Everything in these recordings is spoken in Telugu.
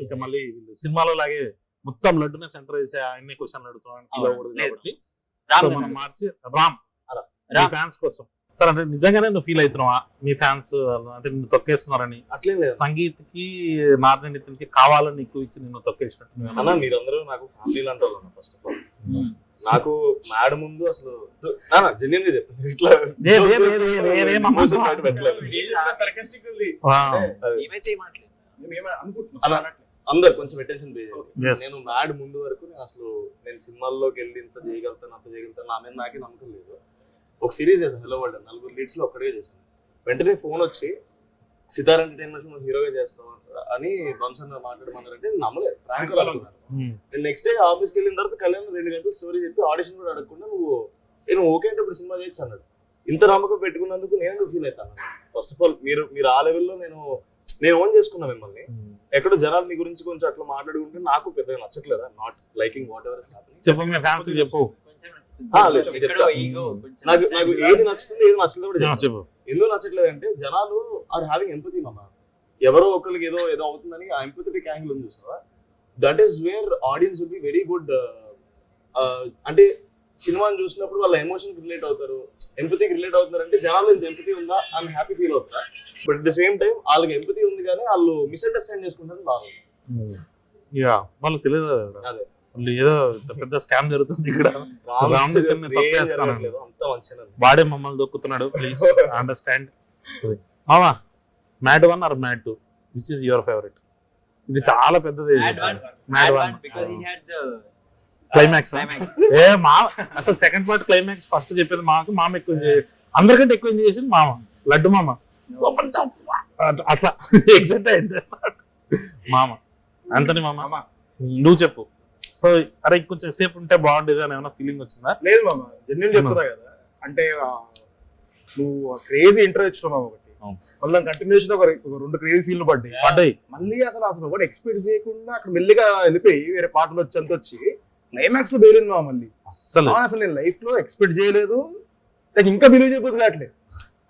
ఇంకా మళ్ళీ సినిమాలో లాగే మొత్తం లడ్డునే సెంటర్ చేసి ఆయన్ని క్వశ్చన్లు అడుగుతాం కాబట్టి మనం మార్చి రామ్ ఫ్యాన్స్ కోసం సార్ అంటే నిజంగానే నువ్వు ఫీల్ అవుతున్నావా మీ ఫ్యాన్స్ అంటే నిన్ను తొక్కేస్తున్నారని? అట్లే లేదు, సంగీత్ కి నారాయణ నితిన్కి కావాలని ఎక్కువ ఇచ్చి నిన్ను తొక్కేసినట్టు అన్న. మీరందరూ నాకు ఫ్యామిలీ లాంటి వాళ్ళు. ఫస్ట్ ఆఫ్ ఆల్ నాకు మ్యాడ్ ముందు అసలు జెన్యున్ గా చెప్తాను, ఇట్లా అందరు కొంచెం అటెన్షన్ పే చేయాలి. నేను మ్యాడ్ ముందు వరకు నేను సినిమాల్లోకి వెళ్ళి ఇంత చేయగలుగుతాను అంత చేయగలుగుతాను నా మీద నాకే నమ్మకం లేదు. ఒక సిరీస్ చేశాను హలో వరల్డ్, 4 లీడ్స్ లో ఒక్కడే చేశాను. వెంటనే ఫోన్ వచ్చి సితార్ ఎంటర్టైన్మెంట్స్ నువ్వు హీరోగా చేస్తావు అని బంసన్ మాట్లాడమన్నారంటే నేను నమ్మలేదు, ప్రాంక్ అనుకున్నాను. నేను నెక్స్ట్ డే ఆఫీస్కి వెళ్ళిన తర్వాత కళ్యాణ్ 2 గంటలు స్టోరీ చెప్పి ఆడిషన్ కూడా అడగకుండా నేను ఓకే అంటే ఇప్పుడు సినిమా చేయొచ్చు అన్నాడు. ఇంత నమ్మకం పెట్టుకున్నందుకు నేను ఫీల్ అవుతాను. ఫస్ట్ ఆఫ్ ఆల్ మీరు ఆ లెవెల్లో నేను ఓన్ చేసుకున్నా మిమ్మల్ని. ఎక్కడో జనాలు మీ గురించి కొంచెం అట్లా మాట్లాడుకుంటే నాకు పెద్దగా నచ్చట్లేదా, not liking whatever is happening. చెప్పు నాకు ఏది నచ్చుతుంది ఏది నచ్చలేదు కూడా చెప్పు. ఎందుకు నచ్చట్లేదు అంటే జనాలు ఆర్ హ్యావింగ్ ఎంపతి మామ. ఎవరో ఒకరికి ఏదో అవుతుందని ఆ ఎంపథెటిక్ యాంగిల్ ఉంది చూసావా, that is where audience will be very good. అంటే సినిమాని చూసినప్పుడు వాళ్ళ ఎమోషన్ రిలేట్ అవుతారు, ఎంపతికి రిలేట్ అవుతున్నారు అంటే జనాలు ఎంపతి ఉందా అని హ్యాపీ ఫీల్ అవుతారు. But at the same time వాళ్ళకి ఎంపతి ఉంది కానీ వాళ్ళు మిస్అండర్స్టాండ్ చేసుకుంటారు వాళ్ళకి తెలియదు. అదే ఏదో పెద్ద స్కామ్ జరుగుతుంది ఇక్కడ, వాడే మమ్మల్ని దొక్కుతున్నాడు. Please understand. మామా Mad 1 or Mad 2 which is your favourite? ఇది చాలా పెద్దది. మ్యాడ్ 1 క్లైమాక్స్ ఏ మా అసలు సెకండ్ పార్ట్ క్లైమాక్స్ ఫస్ట్ చెప్పేది మామ ఎక్కువ అందరికంటే ఎక్కువ ఎంజాయ్ చేసింది మామ, లడ్డు మామ. అట్లా ఎగ్జైట్ అయింది మామ. అంతని మామ నువ్వు చెప్పు. సో అరే కొంచెం సేపు ఉంటే బాగుండేది అని ఏమైనా ఫీలింగ్ వచ్చిందా? లేదు మామ, జెన్యూన్ చెప్తున్నా కదా. అంటే నువ్వు క్రేజీ ఇంటర్వ్యూ ఇచ్చినావు మామ, ఒకటి మళ్ళీ కంటిన్యూషన్ ఒక 2 క్రేజీ సీన్లు పడ్డాయి. మళ్ళీ అసలు ఒకటి ఎక్స్పెక్ట్ చేయకుండా అక్కడ మెల్లిగా వెళ్ళిపోయి వేరే పాటలు వచ్చి క్లైమాక్స్ లో బేలింది మామ. మళ్ళీ అసలు నేను లైఫ్ లో ఎక్స్పెక్ట్ చేయలేదు, నాకు ఇంకా బిలీవ్ చేయకపోతే అట్లే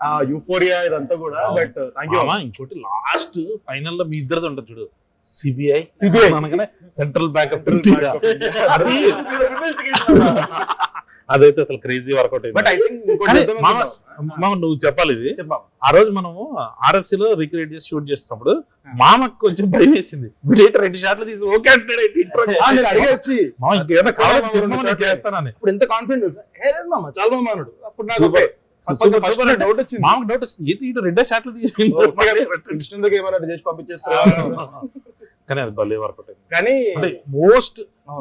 ఆ యూఫోరియా ఇదంతా కూడా. బట్ ఇంకోటి లాస్ట్ ఫైనల్ లో మీ ఇద్దరిది ఉంటుంది చూడు, సిబిఐ అనగానే సెంట్రల్ బ్యాంక్ ఆఫ్ అదైతే అసలు క్రేజీ వర్కౌట్ అయింది. నువ్వు చెప్పాలి ఇది. ఆ రోజు మనము RFC లో రీక్రియేట్ చేసి షూట్ చేస్తున్నప్పుడు మామకు కొంచెం భయం వేసింది. 2 షాట్లు తీసి ఓకే అంటాడు చేస్తానని. ఇప్పుడు ఎంత కాన్ఫిడెంట్ మామ, చాలా మామ అన్నాడు. అప్పుడు నాకు డౌట్ వచ్చింది, మామకు డౌట్ వచ్చింది, ఏంటి 2 షాట్లు తీసి చేసి పంపించేస్తా. కానీ అది భలే వర్కౌట్ అయింది. కానీ అంటే మోస్ట్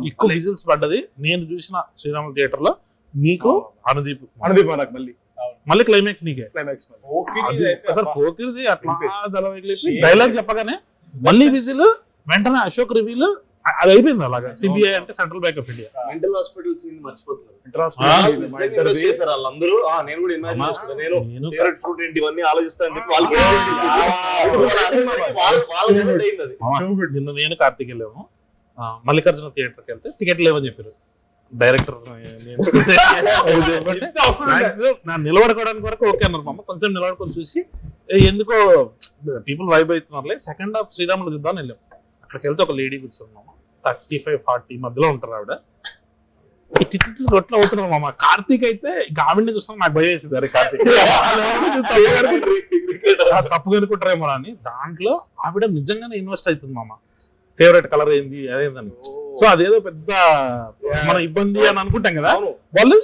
ఎక్కువ విజిల్స్ పడ్డది నేను చూసిన శ్రీరాములు థియేటర్ లో నీకు అనుదీప్ నాకు మళ్ళీ క్లైమాక్స్ నీకే. అసలు పోకిరిది అట్లా డైలాగ్ చెప్పగానే మళ్ళీ విజిల్, వెంటనే అశోక్ రివ్యూలు, అది అయిపోయింది అలాగా. సిబిఐ అంటే central bank of India. Mental hospital scene మర్చిపోతున్నారు. నేను కార్తీక్ వెళ్ళాము, మల్లికార్జున థియేటర్కి వెళ్తే టికెట్ లేవని చెప్పారు డైరెక్టర్. నిలబడుకోవడానికి వరకు ఓకే అన్నారు మమ్మ. కొంచెం నిలబడుకొని చూసి ఎందుకో పీపుల్ వైబ్ అవుతున్నారులే, సెకండ్ హాఫ్ శ్రీరాములు చూద్దామని వెళ్ళాం. అక్కడికి వెళ్తే ఒక లేడీ కూర్చొని మామ 35-40 మధ్యలో ఉంటారు ఆవిడ. రొట్లు అవుతున్నారు మామ. కార్తీక్ అయితే ఇంకా ఆవిడని చూస్తాం నాకు భయం వేసింది. అరే కార్తీక్ తప్పుగా అనుకుంటారేమో అని. దాంట్లో ఆవిడ నిజంగానే ఇన్వెస్ట్ అవుతుంది మామ. ఫేవరెట్ కలర్ ఏంది అదేందని. సో అదేదో పెద్ద మన ఇబ్బంది అని అనుకుంటాం కదా, వాళ్ళు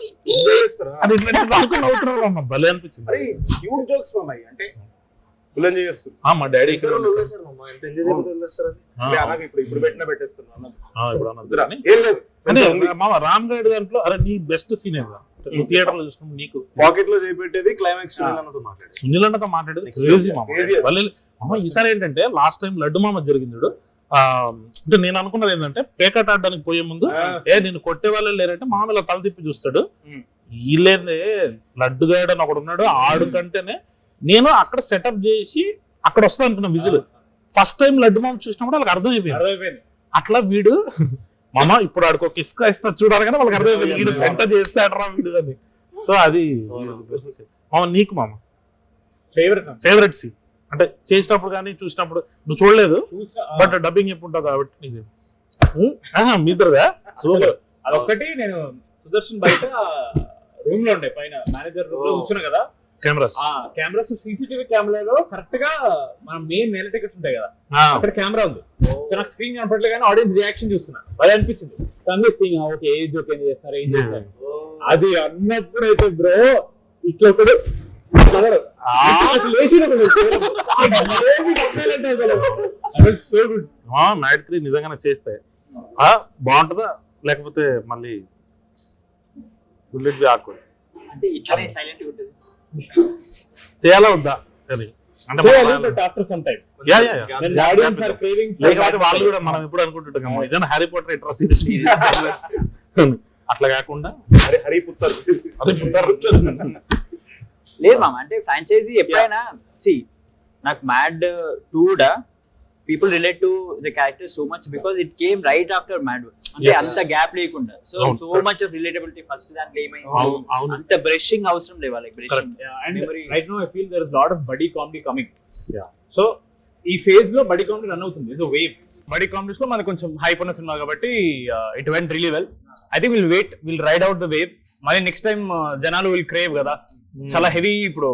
అవుతున్నారు మామ. భలే అనిపించింది. అంటే మా డాడీ మామ రామ్ గైడ్ దాంట్లో అరే నీ బెస్ట్ సీన్ ఏదా థియేటర్ లో చూసుకున్నాం నీకు పాకెట్ లో చేపెట్టేది క్లైమాక్స్ సునీల్ అన్నతో మాట్లాడేది క్రేజీ మామ. ఈసారి ఏంటంటే లాస్ట్ టైం లడ్డు మామ జరిగింది చూడు. అంటే నేను అనుకున్నది ఏంటంటే పేకాట ఆడడానికి పోయే ముందు నేను కొట్టే వాళ్ళు లేరంటే మామ ఇలా తల తిప్పి చూస్తాడు. వీళ్ళేందే లడ్డు గైడ్ అని ఒకడు ఉన్నాడు, ఆడు కంటేనే నేను అక్కడ సెటప్ చేసి అక్కడ వస్తా అనుకున్నా విజులు. ఫస్ట్ టైం లడ్డు మామ చూసినప్పుడు వాళ్ళకి అర్థమైపోయింది. అట్లా వీడు మామ ఇప్పుడు ఆడికి ఒక ఇసుక ఇస్తా చూడాలి వాళ్ళకి అర్థమైపోయింది వీడు పెంట చేస్తాడరా వీడు అని. సో అది మామ నీకు మామ ఫేవరెట్ సీన్ అంటే చేసినప్పుడు కానీ చూసినప్పుడు నువ్వు చూడలేదు బట్ డబ్బింగ్ ఎప్పుడు ఉంటుంది కాబట్టి నీకు మీ ఇద్దరుదా సూపర్. అదొక్కటి నేను సుదర్శన్ బయట రూమ్ లో ఉండే పైన మేనేజర్ రూమ్ లో కూర్చున్నా కదా, కెమెరాస్ CCTV కెమెరాలో కరెక్ట్ గా మన మెయిన్ నెల టికెట్స్ ఉంటాయి కదా అక్కడ కెమెరా ఉంది. సో నాకు స్క్రీన్ కనపడలేదు కానీ ఆడియన్స్ రియాక్షన్ చూస్తున్నా భలే అనిపించింది. ఓకే ఏ జోక్ ఏం చేస్తారు ఏం చేస్తారు అది అన్నప్పుడు అయితే బ్రో ఇట్లా ఒకడు మ్యాడ్ 3 నిజంగానే చేస్తే బాగుంటుందా లేకపోతే మళ్ళీ ఆకుడు అంటే ఇట్లానే సైలెంట్ ఉంటుంది చేయాలా వద్దా అని అంటే లేకపోతే వాళ్ళు కూడా మనం ఎప్పుడు అనుకుంటుంటాం ఇదైనా హ్యారీ పాటర్ ఎట్రా సీరీస్ అట్లా కాకుండా హరి పుత్తర్ లేదు మామ. అంటే ఫ్రాంచైజీ ఎప్పుడైనా నాకు మ్యాడ్ 2 కూడా people relate to the character so much because it came right after Mad. అంటే అంత గ్యాప్ లేకుండా so much of relatability first దాంట్లో ఏమైంది అంత బ్రషింగ్ అవసరం లేదు వాళ్ళకి. Right now I feel there is lot of buddy comedy coming. So ఈ ఫేజ్ లో బడీ కామెడీ రన్ అవుతుంది. It's wave. బడీ కామెడీస్ లో మనకు కొంచెం హైప్ ఉన్న సినిమా కాబట్టి it went really well. I think will ride out the wave. మళ్ళీ నెక్స్ట్ టైం జనాలు విల్ క్రేవ్ కదా చాలా హెవీ. ఇప్పుడు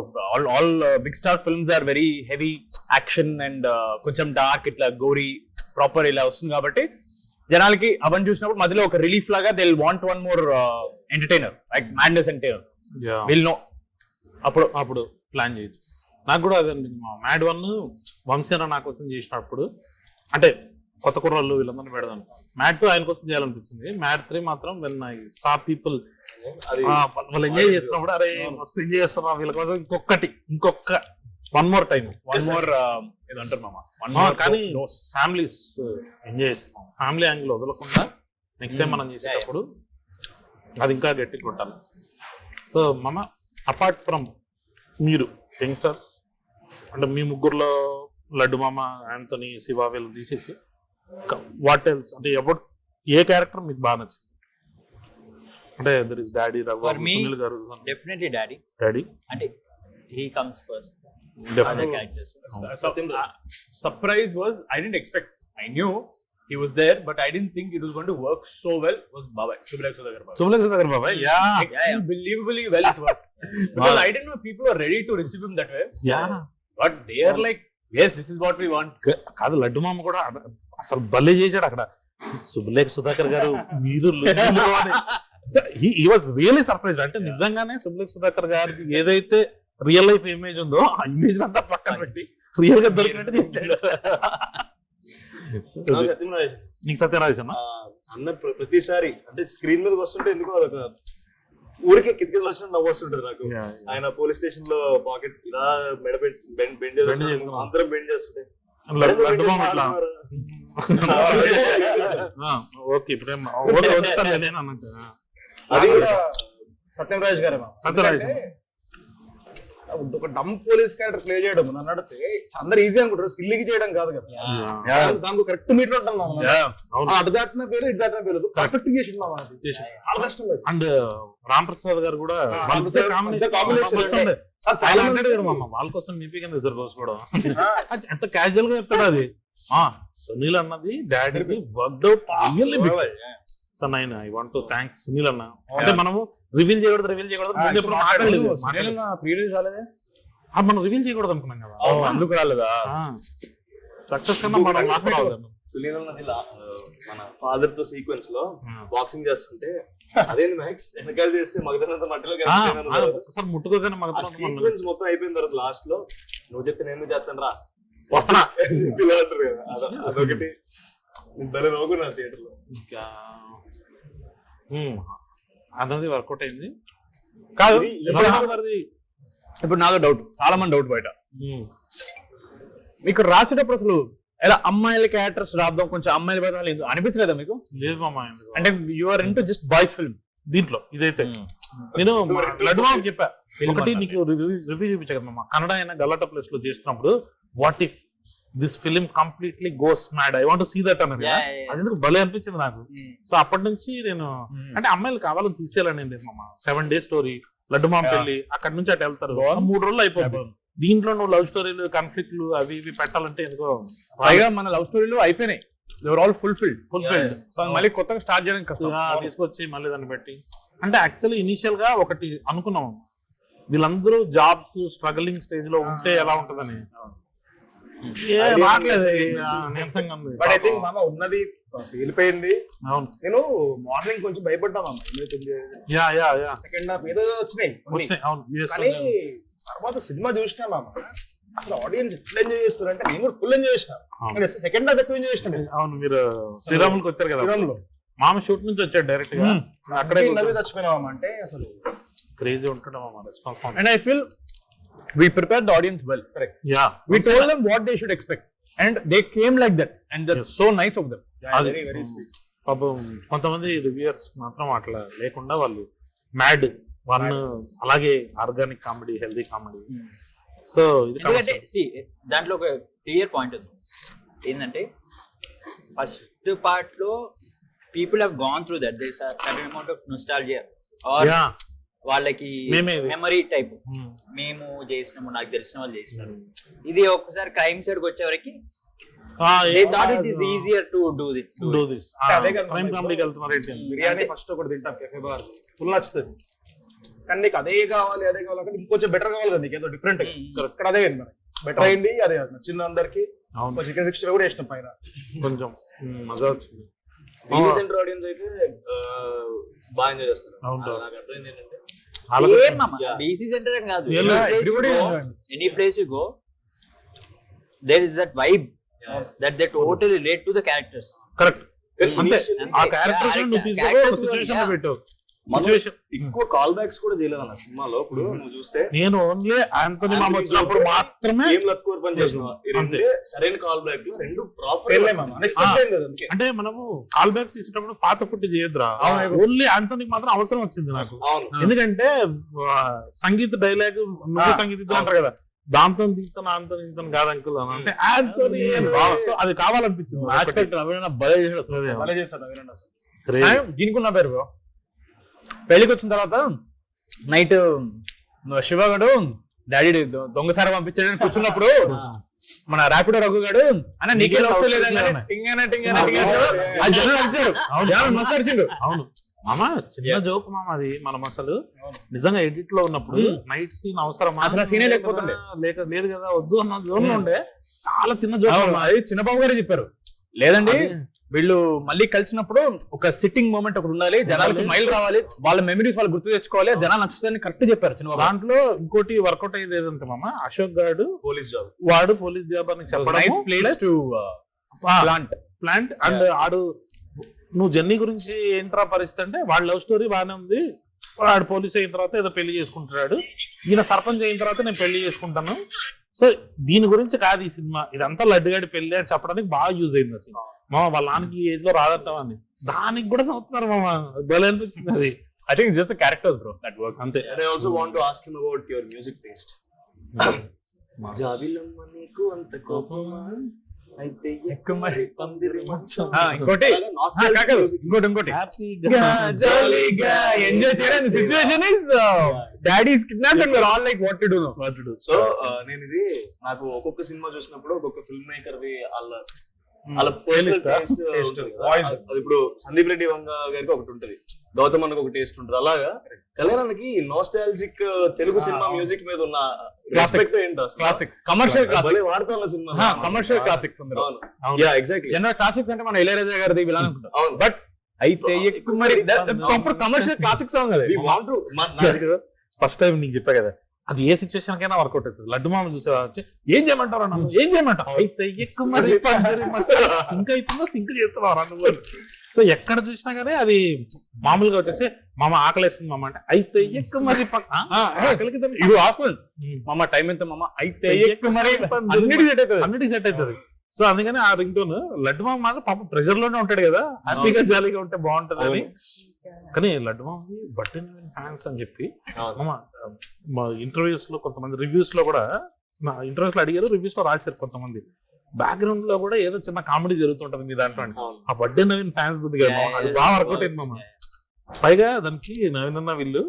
all big star films are very heavy action and కొంచెం డార్క్ ఇట్లా గోరీ ప్రాపర్ ఇలా వస్తుంది కాబట్టి జనాలకి అవన్నీ చూసినప్పుడు మధ్యలో ఒక రిలీఫ్ లాగా they will want one more entertainer like madness entertainer will know అప్పుడు ప్లాన్ చేయొచ్చు. నాకు కూడా అదే మ్యాడ్ 1 వంశీరా నా కోసం చేసినప్పుడు అంటే కొత్త కుర్రాళ్ళు వీళ్ళందరినీ పెడదాం. మ్యాడ్ 2 ఆయన కోసం చేయాలనిపించింది. మ్యాడ్ 3 మాత్రం వెన్ ఐ సా పీపుల్ వాళ్ళు ఎంజాయ్ చేస్తున్నప్పుడు అరే మస్తు ఎంజాయ్ చేస్తున్నా వీళ్ళ కోసం ఇంకొక వన్ మోర్ టైం కానీ ఫ్యామిలీస్ ఎంజాయ్ చేస్తున్నాం. ఫ్యామిలీ యాంగిల్ వదలకుండా నెక్స్ట్ టైం మనం చేసేటప్పుడు అది ఇంకా గట్టిగా కొట్టాలి. సో మామ అపార్ట్ ఫ్రమ్ మీరు యంగ్స్టర్స్ అంటే మీ ముగ్గురులో లడ్డు మామ యాంథనీ శివ వీళ్ళు తీసేసి వాట్ ఎల్స్ అంటే ఏ క్యారెక్టర్ మీకు బాగా నచ్చింది? అంటే there is daddy Raghu Sunil garu definitely daddy అంటే he comes first. Surprise was I didn't expect. I knew he was there, but I didn't think it was going to work so well. Was Babai Sublek Sudhakar Babai? Yeah, unbelievably well it worked. Because I didn't know people were ready to receive him that way. Yeah, but they are like, yes, this is what we want. కాదు లడ్డు మామ కూడా అసలు భలే చేశాడు అక్కడ. సుబ్లేఖ్ సుధాకర్ గారు మీరు he was really surprised. అంటే నిజంగానే సుబ్లేఖ్ సుధాకర్ గారికి ఏదైతే రియల్ లైఫ్ ఇమేజ్ ఉందో ఆ ఇమేజ్ అంతా పక్కన పెట్టి రియల్ గా దొరికినట్టు చేశాడు. నీకు సత్యరాజేష్ అన్న ప్రతిసారి అంటే స్క్రీన్ మీద వస్తుంటే ఎందుకో అదొక ఊరికే కిటికీలు వచ్చినట్టు నవ్వు వస్తుంటది నాకు. ఆయన పోలీస్ స్టేషన్ లో పాకెట్ ఇలా బెండ్ చేస్తుంటే అందరం బెండ్ చేస్తుంటే ఓకే ఇప్పుడు అది సత్యరాజ్ గారే. సత్యరాజ్ ఒక డమ్ పోలీస్ క్యారెక్టర్ ప్లే చేయడం నన్ను అడిగితే అందరు ఈజీ అనుకుంటారు, సిల్లికి చేయడం కాదు కదా. దానికి కరెక్ట్ మీటర్ ఉంటాం. అటు దాటిన పేరు ఇటు దాటిన పేరు పర్ఫెక్ట్ చేసి చాలా కష్టం. అండ్ రామ్ ప్రసాద్ గారు కూడా చాలా అంటాడు వాళ్ళ కోసం మీపీ రిజర్వ్ ఎంత క్యాజువల్ గా చెప్తాడు అది. సునీల్ అన్నది డాడీకి work out really big. Sir nine I want to thanks Sunil anna. అంటే మనము రివీల్ చేయకూడదు మనం రివీల్ చేయకూడదు అనుకున్నాం కదా, అందుకు రాలేదా సక్సెస్ కన్నా మనం మాట్లాడాలి. సునీల్ అన్నది మన ఫాదర్ తో సీక్వెన్స్ లో బాక్సింగ్ చేస్తుంటే అదేంటి మ్యాక్స్ వెనకాల చేస్తే మగదనంత మట్టిలో సార్ ముట్టుకోగానే సీక్వెన్స్ మొత్తం అయిపోయిన తర్వాత లాస్ట్ లో నువ్వు చెప్తే నేను చేస్తాను రా వస్తున్నా పిల్లలు కదా అదొకటి భలే నవ్వుకున్నా థియేటర్ లో. అన్నది వర్కౌట్ అయింది కాదు. ఇప్పుడు నాదో డౌట్, చాలా మంది డౌట్ బయట మీకు రాసేటప్పుడు అసలు ఎలా అమ్మాయిల క్యారెక్టర్స్ రాద్దాం కొంచెం అమ్మాయిల బయట అనిపించలేదా మీకు? లేదు మామ, అంటే you are into just boys film దీంట్లో. ఇదైతే నేను లడ్డు మామ చెప్పా ఒకటి నీకు రివ్యూ చూపించా కదా మామ, కన్నడ అయినా గలాటా ప్లేస్ లో చేస్తున్నప్పుడు what if this film completely goes mad I want to see that అన్నది. అది ఎందుకు భలే అనిపించింది నాకు. సో అప్పటి నుంచి నేను అంటే అమ్మాయిలు కావాలని తీసేయాలని లేదు మామ. 7 days స్టోరీ లడ్డు మామ పెళ్లి, అక్కడి నుంచి అటు వెళ్తారు 3 రోజులు అయిపోతుంది. దీంట్లో నువ్వు లవ్ స్టోరీలు కాన్ఫ్లిక్ట్లు అవి ఇవి పెట్టాలంటే ఎందుకో పైగా మన లవ్ స్టోరీలు అయిపోయినాయి, దేవర్ ఆల్ ఫుల్ఫిల్డ్. సో మళ్ళీ కొత్తగా స్టార్ట్ చేయడం కష్టం. తీసుకొచ్చి మళ్ళీ దాన్ని పెట్టి అంటే యాక్చువల్లీ ఇనిషియల్ గా ఒకటి అనుకున్నాం, వీళ్ళందరూ జాబ్స్ స్ట్రగలింగ్ స్టేజ్ లో ఉంటే ఎలా ఉంటదని. బట్ ఐ థింక్ మామ ఉన్నది వెళ్ళిపోయింది. అవును, నేను మార్నింగ్ కొంచెం భయపడ్డా మామ, సెకండ్ హాఫ్ ఏదో వచ్చినాయి, కానీ తర్వాత సినిమా చూసినా మామ అసలు ఆడియన్స్ ఎట్లా ఎంజాయ్ చేస్తున్నారు అంటే నేను కూడా ఫుల్ ఎంజాయ్ చేసిన. సెకండ్ హాఫ్ ఎక్కువ ఎంజాయ్ చేసిన. అవును, మీరు శ్రీరాములకి వచ్చారు కదా, శ్రీరాములు మామ షూట్ నుంచి వచ్చాడు డైరెక్ట్ గా, అక్కడే నవ్వి చచ్చిపోయినా మామ. అంటే అసలు క్రేజీ ఉంటుండే మామ response. And I feel we prepared the audience well. Correct. Yeah, we told them what they should expect and they came like that, and that's so nice of them. very very sweet. పాపం కొంతమంది రివ్యూయర్స్ మాత్రం అట్లా లేకుండా వాళ్ళు మ్యాడ్ వన్ అలాగే organic comedy, healthy comedy. So ఎందుకంటే దాంట్లో ఒక క్లియర్ పాయింట్ ఉంది ఏంటంటే ఫస్ట్ పార్ట్ లో people have gone through that, there is a certain amount of nostalgia or వాళ్ళకి మెమరీ టైప్, మేము చేసినాము, నాకు తెలిసిన వాళ్ళు చేసినారు. ఇది ఒక్కసారి క్రైమ్ సైడ్ వచ్చే వరకు easier to do this. Biryani first ఒకటి తింటాం కెఫే బార్, ఫుల్ నచ్చుతుంది, కానీ నీకు అదే కావాలి అదే కావాలి, ఇంకొంచెం బెటర్ కావాలి కదా, నీకు ఏదో డిఫరెంట్. ఇక్కడ అదే బెటర్ అయింది, అదే నచ్చింది అందరికి. చికెన్ 60 కూడా వేసినాం పైన, కొంచెం మజా వచ్చింది. సెంటర్ ఆడియన్స్ అయితే బాగా ఎంజాయ్ చేస్తారు. నాకు అర్థమైంది ఏంటంటే బీసీ సెంటర్ కాదు, any place you go there is that vibe that they totally relate to the characters. Correct, అంతే. ఆ క్యారెక్టర్స్ నువ్వు తీసుకో, సిచువేషన్ లో పెట్టు. ఎక్కువ కాల్ బ్యాక్స్ కూడా చేయలేదు అన్న సినిమాలో. ఇప్పుడు నువ్వు చూస్తే నేను ఓన్లీ ఆంథోనీ మామ వచ్చినప్పుడు మాత్రమే పని చేసిన సరైన కాల్ బ్యాక్ రెండు ప్రాపర్. అంటే మనము కాల్ బ్యాక్స్ తీసేటప్పుడు పాత ఫుడ్ చేయొద్దురా, ఓన్లీ ఆంథోనీకి మాత్రం అవసరం వచ్చింది నాకు. ఎందుకంటే సంగీత డైలాగ్ నువ్వు సంగీతం అంటారు కదా, దాంతో దిగుతాను అంతో దిగుతాను కాదు అంకుల్ అంటే ఆంథోనీ, అది కావాలనిపించింది. దీనికి ఉన్న పేరు పెళ్లికి వచ్చిన తర్వాత నైట్ శివగాడు డాడీ దొంగసారి పంపించాడని కూర్చున్నప్పుడు మన ర్యాపిడో రఘు గాడు అన్న నీకే వస్తలేదండి. అవును మామ, చిన్న జోక్ మామ అది. మనం అసలు నిజంగా ఎడిట్ లో ఉన్నప్పుడు నైట్ సీన్ అవసరం అసలు సీనే లేకపోతుండే, లేదు కదా వద్దు అన్న జోన్ లో ఉండే. చాలా చిన్న జోక్ అది చిన్నబాబు గారే చెప్పారు, లేదండి వీళ్ళు మళ్ళీ కలిసినప్పుడు ఒక సిట్టింగ్ మూమెంట్ ఒకటి ఉండాలి, జనాలకు స్మైల్ రావాలి, వాళ్ళ మెమరీస్ వాళ్ళు గుర్తు తెచ్చుకోవాలి, జనాలు నచ్చుతాయని కరెక్ట్ చెప్పారు చిన్న. దాంట్లో ఇంకోటి వర్కౌట్ అయ్యేది ఏదంటే మామ, అశోక్ గారు వాడు పోలీస్ జాబ్ అని చెప్పడం, ప్లాంట్ అండ్ ఆడు నువ్వు జర్నీ గురించి ఏంట్రా పరిస్థితి అంటే, వాడు లవ్ స్టోరీ బాగానే ఉంది, వాడు పోలీస్ అయిన తర్వాత ఏదో పెళ్లి చేసుకుంటున్నాడు, ఈయన సర్పంచ్ అయిన తర్వాత నేను పెళ్లి చేసుకుంటాను. సో దీని గురించి కాదు ఈ సినిమా, ఇదంతా లడ్డుగాడి పెళ్లి అని చెప్పడానికి బాగా యూజ్ అయింది అసలు. మామ వాళ్ళ నాన్నకి ఈ ఏజ్ లో రాదంటామని దానికి కూడా నవ్వుతున్నారు మామ, భలే అనిపించింది అది. I think it's just the characters, bro, that work. అంతే. And I also want to ask him about your music taste. జాబిలమ్మ నీకు అంత కోపమా అయితే ఎక్కుమరి పందిరి మంచం. ఇంకోటి జాలీగా ఎంజాయ్ చేయడానికి situation is daddy is kidnapped and we are all like what to do now. So నేను ఇది నాకు ఒక్కొక్క సినిమా చూసినప్పుడు ఒక్కొక్క ఫిల్మ్ మేకర్ ది వాళ్ళ పర్సనల్ టేస్ట్ వాయిస్. అది ఇప్పుడు సందీప్ రెడ్డి వంగ గారికి ఒకటి ఉంటది, గౌతమ్ అన్నకు ఒక టేస్ట్ ఉంటుంది. అలాగా కళ్యాణానికి నోస్టాలజిక్ తెలుగు సినిమా మ్యూజిక్ మీద ఉన్న రెస్పెక్ట్ ఏంటో, క్లాసిక్స్, కమర్షియల్ క్లాసిక్స్ వాడుతున్న సినిమా, కమర్షియల్ క్లాసిక్స్ అందరూ. Yeah exactly. జనరల్ క్లాసిక్స్ అంటే మన ఇళయరాజా గారిది ఇలా అనుకుంటాం, బట్ అయితే ఎక్కువ మరి కమర్షియల్ క్లాసిక్ సాంగ్ అది. ఫస్ట్ టైం నీకు చెప్పా కదా, అది ఏ సిచ్యువేషన్ కైనా వర్కౌట్ అవుతుంది. లడ్డు మామ చూసే ఏం చేయమంటారు అన్న, ఏం చేయమంటారు అయితే ఎక్కువ మరి సింక్ అవుతుందో సింక్ చేస్తున్నారు అన్న. సో ఎక్కడ చూసినా కానీ అది మామూలుగా వచ్చేసి మామ ఆకలేస్తుంది మామ అంటే అయితే ఎక్కువ మరి మామ టైం ఎంత మామ అయితే ఎక్కువ మరి అన్నిటికీ సెట్ అవుతుంది. సో అందుకని ఆ రింగ్ టోన్ లడ్డు మామ మాత్రం పాప ప్రెషర్ లోనే ఉంటాడు కదా, హ్యాపీగా జాలీగా ఉంటే బాగుంటది అని. కానీ లడ్డు మామకి బట్టి ఫ్యాన్స్ అని చెప్పి మా ఇంటర్వ్యూస్ లో కొంతమంది రివ్యూస్ లో కూడా, నా ఇంటర్వ్యూస్ లో అడిగారు, రివ్యూస్ లో రాశారు కొంతమంది, బ్యాక్గ్రౌండ్ లో కూడా ఏదో చిన్న కామెడీ జరుగుతుంటది మీ దాంట్లో. ఆ వడ్డే నవీన్ ఫ్యాన్స్ అది బాగా వర్కౌట్ అయింది మామ. పైగా దానికి నవీన్ అన్న వీళ్ళు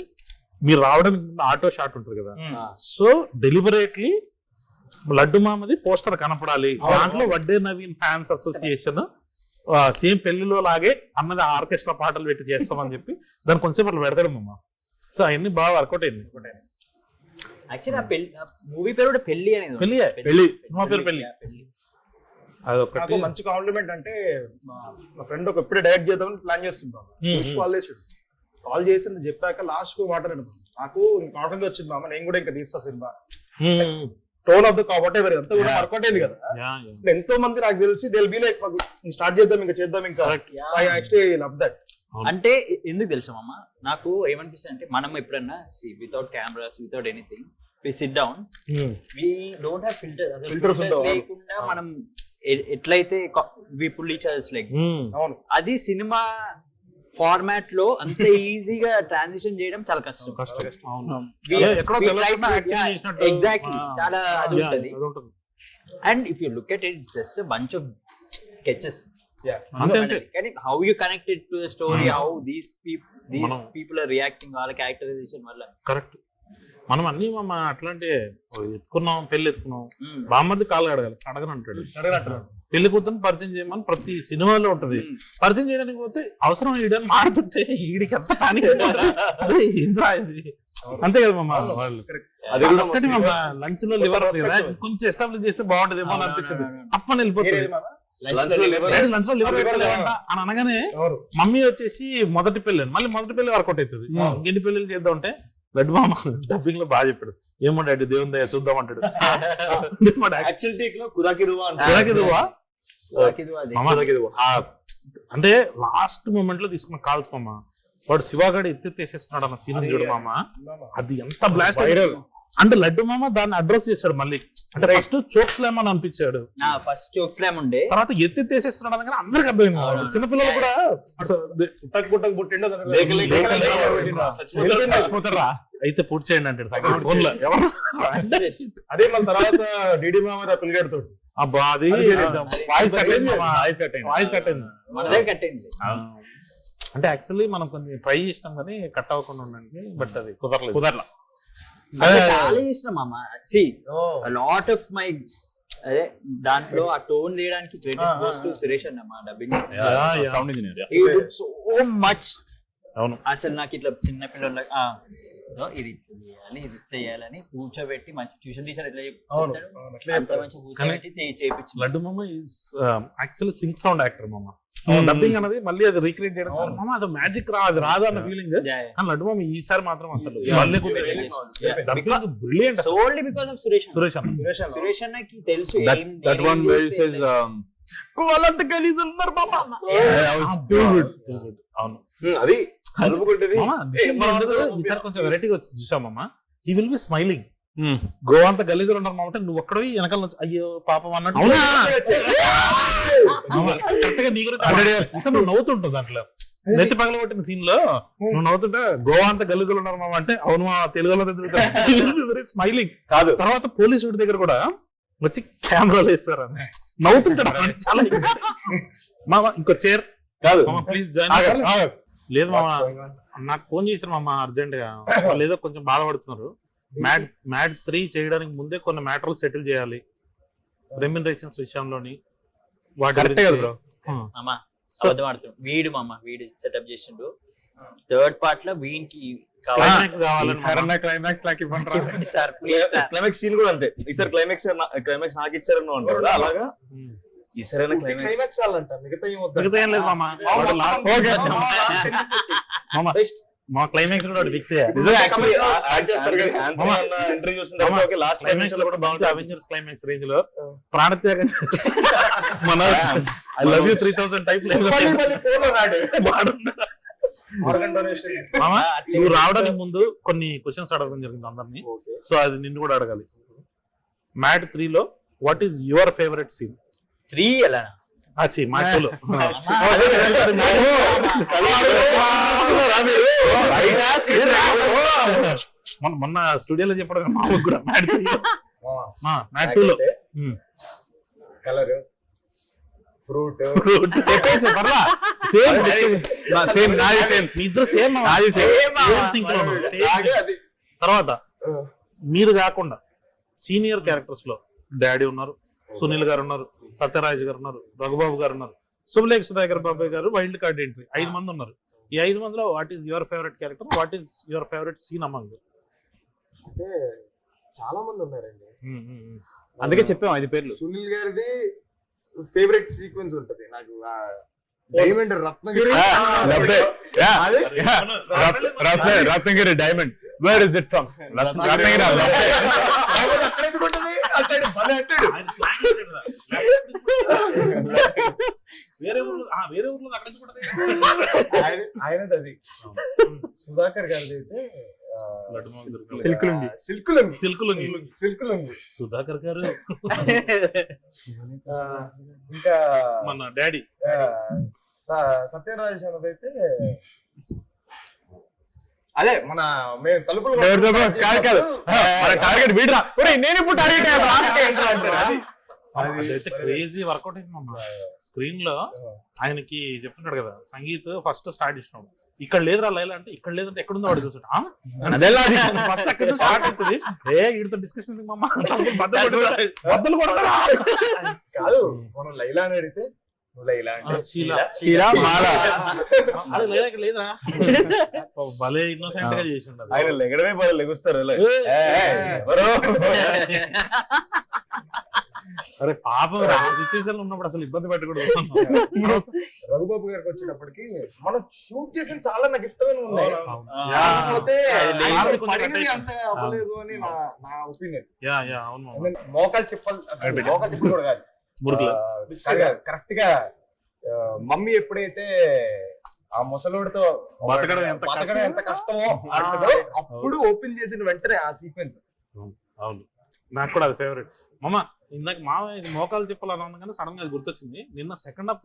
మీరు రావడానికి ఆటో షాట్ ఉంటుంది కదా, సో డెలిబరేట్లీ లడ్డు మామది పోస్టర్ కనపడాలి, దాంట్లో Vadde Naveen fans association same పెళ్లిలో లాగే అన్నది ఆర్కెస్ట్రా పాటలు పెట్టి చేస్తామని చెప్పి దాని కొంచెంసేపు అట్లా పెడతాడు మామ. సో అవన్నీ బాగా వర్కౌట్ అయింది. యాక్చువల్లీ ఆ పెళ్లి మూవీ పేరు కూడా పెళ్లి అనేది పెళ్లి సినిమా పేరు పెళ్లి. అదొకటి నాకు మంచి కాంప్లిమెంట్ అంటే మా ఫ్రెండ్ ఒక ఎప్పుడే డైరెక్ట్ చేద్దామని ప్లాన్ చేస్తున్నాం. కాల్ చేసాడు, కాల్ చేసింది చెప్పాక లాస్ట్ కు మాట్లాడాను. నాకు కాన్ఫిడెన్స్ వచ్చింది మామ, నేను కూడా ఇంకా తీస్తా సినిమా. టోన్ ఆఫ్ ద కాబట్టి అంతా కూడా వర్కౌట్ అయింది కదా. ఎంతో మంది నాకు తెలిసి దే బి లైక్ స్టార్ట్ చేద్దాం ఇంకా చేద్దాం ఇంకా. I actually love that. అంటే ఎందుకు తెలుసా మామ, నాకు ఏమనిపిస్తుంది అంటే మనం ఎప్పుడన్నా without cameras without anything we sit down, we don't have filters లేకుండా మనం ఎట్లయితే we pull each others like, అది సినిమా ఫార్మాట్ లో అంత ఈజీగా ట్రాన్సిషన్ చేయడం చాలా కష్టం. ఎగ్జాక్ట్లీ, చాలా అది ఉంటది. And if you look at it, it's just a bunch of sketches. కానీ how you connected to the story, how these people are reacting, వాళ్ళ క్యారెక్టరైజేషన్ వల్ల. కరెక్ట్. మనం అన్ని అట్లాంటి ఎత్తుకున్నాం, పెళ్లి ఎత్తుకున్నాం, బామ్మది కాళ్ళు అడగాలి, అడగని అంటాడు. పెళ్లి కూతురు పరిచయం చేయమని ప్రతి సినిమాలో ఉంటది. పరిచయం చేయడానికి పోతే అవసరం ఈడని మారుతుంటే ఈడికి ఎంత పానిక్ అంతే కదా మమ్మ. వాళ్ళు ఒక్కటి మమ్మ లంచ్ లో లివర్ కొంచెం ఎస్టాబ్లిష్ చేస్తే బాగుంటదేమో అని అనిపించింది. అప్పని వెళ్ళిపోతుంది. లంచ్ లో లివర్ పెట్టలేదంట అని అనగానే మమ్మీ వచ్చేసి మొదటి పెళ్లి, మళ్ళీ మొదటి పెళ్లి వర్కౌట్ అవుతుంది. ఎన్ని పెళ్లి చేద్దాం అంటే లడ్డు మామ డబ్బింగ్ లో బాగా చెప్పాడు, ఏమో డాడీ దేవుని దయ చూద్దాం అంటాడు. అంటే లాస్ట్ మూమెంట్ లో తీసుకున్న కాల్స్ మామ, వాడు శివగాడు ఎత్తేసేస్తున్నాడు అన్న సీన్ చూడు మామ, అది ఎంత బ్లాస్ట్. అంటే లడ్డు మామ దాన్ని అడ్రస్ చేశాడు మళ్ళీ. అంటే ఫస్ట్ చోక్ స్లామ్ అని అనిపించాడు, ఫస్ట్ చోక్ స్లామ్ ఉండే, తర్వాత ఎత్తేసేస్తున్నాడు అనగానే అందరికి అర్థమైంది. చిన్నపిల్లలు కూడా అయితే పూర్తి చేయండి అంటాడు ఫోన్ లో. అదే మన తర్వాత డిడి మామ పిల్లగాడుతో అబ్బా అది వాయిస్ కట్ అయింది. అంటే యాక్చువల్లీ మనం కొంచెం ట్రై చేసినాం కానీ కట్ అవ్వకుండా ఉండండి, బట్ అది కుదరలా. చాలా ఇష్టం మామ. సి లాట్ ఆఫ్ మై, అదే దాంట్లో ఆ టోన్ తీయడానికి క్రెడిట్ గోస్ టు సురేష్ అన్న, మా dubbing sound engineer. He did so much. అవును, అసలు నాకు ఇట్లా చిన్న పిల్లల ఇది చేయాలి, ఇది చేయాలని కూర్చోబెట్టి మంచి ట్యూషన్ టీచర్ ఎట్లా చెప్తాడు మంచి కూర్చోబెట్టి చేయించి. లడ్డు మామ is actually Singh sound actor మామ. డబ్బింగ్ అనేది మళ్ళీ అది రీక్రియేట్ చేయడం మామ, అది మ్యాజిక్ రాదు అన్న ఫీలింగ్. కానీ లడ్డు మామ ఈసారి మాత్రం అసలు brilliant. Only because of Suresh అన్న. సురేష్ అన్నకి తెలుసు that one where he says కోలంత గలీజ్ ఉన్నారు మామ. అవును, అది ఈసారి కొంచెం వెరైటీగా వచ్చి చూసామమ్మా. He will be smiling. గోవంత గలీజులు ఉన్నారు మామంటే నువ్వు ఒక్కడవి వెనకాల నుంచి అయ్యో పాపం అన్నట్టు నువ్వు నవ్వుతుంటావు. దాంట్లో నెత్తి పగల కొట్టిన సీన్ లో నువ్వు నవ్వుతుంటే గోవంత గలీజులు ఉన్నారు మామ అంటే అవును మా తెలుగులో వెరీ స్మైలింగ్ కాదు. తర్వాత పోలీసు వాడి దగ్గర కూడా వచ్చి కెమెరాలు వేస్తారు అని నవ్వుతుంటాడు చాలా. మామ ఇంకో చైర్ కాదు ప్లీజ్ జాయిన్. లేదు మామ, నాకు ఫోన్ చేశారు మామ అర్జెంట్ గా, వాళ్ళు ఏదో కొంచెం బాధపడుతున్నారు. మ్యాడ్ 3 చేయడానికి ముందే కొన్ని మ్యాటర్లు సెటిల్ చేయాలి రెమ్యునరేషన్స్ విషయంలోని. వీడు మామ వీడు సెటప్ చేసిండు. థర్డ్ పార్ట్ లో వీనికి క్లైమాక్స్ సీన్ కూడా అంతే. ఈసారి క్లైమాక్స్ నాకు ఇచ్చారని అంటారు అలాగా. ఈసారి క్లైమాక్స్ చాలంట, మిగతా ఏం లేదు మామ. మా క్లైమాక్స్ కూడా ఫిక్స్ అవెంజర్స్ క్లైమాక్స్ రేంజ్ లో ప్రాణత్యాగం మన ఐ లవ్ యూ 3000 టైప్ నువ్వు రావడానికి ముందు కొన్ని క్వశ్చన్స్ అడగడం జరిగింది అందరినీ. సో అది నిన్ను కూడా అడగాలి. మ్యాడ్ 3 లో what is your favourite scene? 3 ఎలా మాటలు మొన్న స్టూడియోలో చెప్పడం మాకు కూడా మ్యాడ్ 2 లో కలర్ ఫ్రూట్ తర్వాత మీరు కాకుండా సీనియర్ క్యారెక్టర్స్ లో డాడీ ఉన్నారు, సునీల్ గారు ఉన్నారు, సత్యరాజ్ గారు ఉన్నారు, రఘుబాబు గారు ఉన్నారు, శుభలేఖ సుధాకర్ బాబాయ్ గారు, వైల్డ్ కార్డ్ ఎంట్రీ. 5 మంది ఉన్నారు. ఈ 5 మందిలో what is your favourite character, what is your favourite scene among? అంటే చాలా మంది ఉన్నారండి. అందుకే చెప్పాం 5 పేర్లు. సునీల్ గారిది ఫేవరెట్ సీక్వెన్స్ ఉంటది నాకు, diamond Ratnagiri. Ratnagiri diamond, where is it from? Ratnagiri అక్కడ ఎందుకు ఉంటది? అంటాడు, భలే అంటాడు. వేరే ఊర్లో అక్కడ ఎందుకు ఉంటది? ఆయనది అది. సుధాకర్ గారిది అయితే సిల్కులుంగి. సుధాకర్ గారు ఇంకా మన డాడీ సత్యరాజ్ అన్నదైతే అదే మన మేము తలుపులు టార్గెట్ వీడరా, నేను ఇప్పుడు అదైతే క్రేజీ వర్కౌట్ అయింది. స్క్రీన్ లో ఆయనకి చెప్తున్నాడు కదా, సంగీత్ ఫస్ట్ స్టార్ట్ చేసినాడు, ఇక్కడ లేదురా లైలా అంటే, ఇక్కడ లేదంటే ఎక్కడుందో వాడు చూసాడు. ఫస్ట్ అక్కడ స్టార్ట్ అవుతుంది. వీడితో డిస్కషన్ ఎందుకు మమ్మ, బద్దలు కొడతారా కాదు. మనం లైలా అని అడిగితే లైలా అంటే అదే లైలా ఇక్కడ లేదురా, భలే ఇన్నోసెంట్ గా చేసి ఉండదు. ఆయన లెగడమే బాగా లెగుస్తారు. అరే పాపం సిచ్యువేషన్ ఉన్నప్పుడు అసలు ఇబ్బంది పెట్టకూడదు. రఘుబాబు గారికి వచ్చేటప్పటికి మనం షూట్ చేసిన చాలా నాకు ఇష్టమైన ఉన్నాయి. అంత అవ్వలేదు అని నా ఒపీనియన్. మోకాలు చెప్పాలి కూడా కాదు, కరెక్ట్ గా మమ్మీ ఎప్పుడైతే ఆ ముసలోడితో బతకడం ఎంత కష్టమో అంటదో అప్పుడు ఓపెన్ చేసిన వెంటనే ఆ సీక్వెన్స్. అవును, నాకు కూడా అది ఫేవరెట్. మామ ఇందాక మామ ఇది మోకాలు చెప్పాలని కానీ సడన్ గా అది గుర్తొచ్చింది. నిన్న సెకండ్ హాఫ్